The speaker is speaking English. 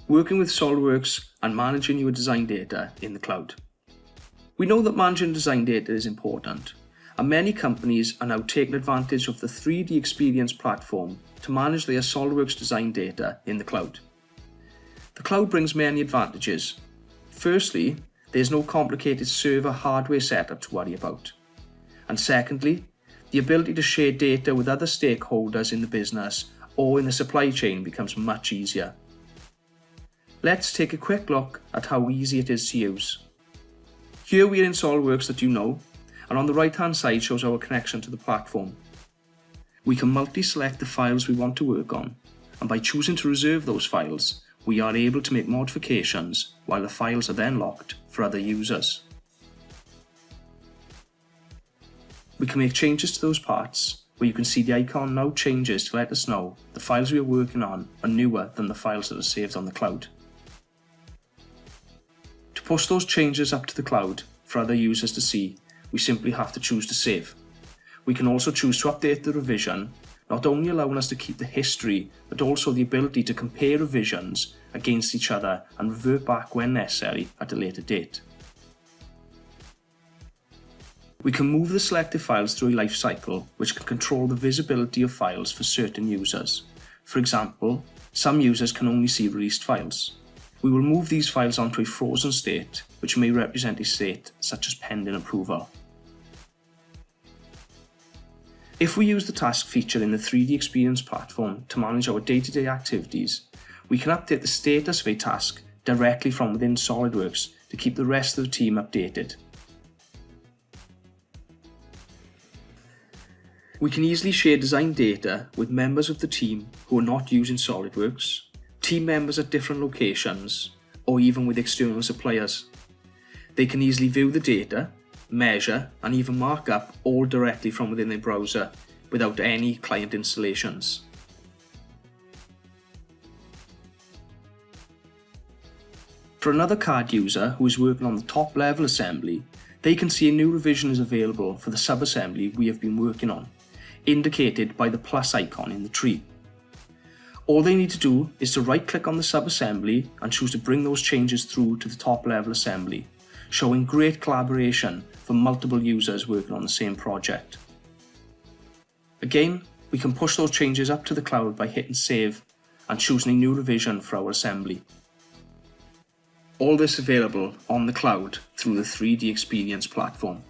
working with SOLIDWORKS and managing your design data in the cloud. We know that managing design data is important, and many companies are now taking advantage of the 3DEXPERIENCE platform to manage their SOLIDWORKS design data in the cloud. The cloud brings many advantages. Firstly, there's no complicated server hardware setup to worry about. And secondly, the ability to share data with other stakeholders in the business or in the supply chain becomes much easier. Let's take a quick look at how easy it is to use. Here we are in SOLIDWORKS that you know, and on the right hand side shows our connection to the platform. We can multi-select the files we want to work on, and by choosing to reserve those files, we are able to make modifications while the files are then locked for other users. We can make changes to those parts, where you can see the icon now changes to let us know the files we are working on are newer than the files that are saved on the cloud. To push those changes up to the cloud for other users to see, we simply have to choose to save. We can also choose to update the revision, not only allowing us to keep the history, but also the ability to compare revisions against each other and revert back when necessary at a later date. We can move the selected files through a life cycle, which can control the visibility of files for certain users. For example, some users can only see released files. We will move these files onto a frozen state, which may represent a state such as pending approval. If we use the task feature in the 3DEXPERIENCE platform to manage our day-to-day activities, we can update the status of a task directly from within SOLIDWORKS to keep the rest of the team updated. We can easily share design data with members of the team who are not using SOLIDWORKS, team members at different locations, or even with external suppliers. They can easily view the data, measure, and even mark up all directly from within their browser without any client installations. For another CAD user who is working on the top level assembly, they can see a new revision is available for the sub-assembly we have been working on, indicated by the plus icon in the tree. All they need to do is to right-click on the sub-assembly and choose to bring those changes through to the top level assembly, showing great collaboration for multiple users working on the same project. Again, we can push those changes up to the cloud by hitting save and choosing a new revision for our assembly. All this available on the cloud through the 3DEXPERIENCE platform.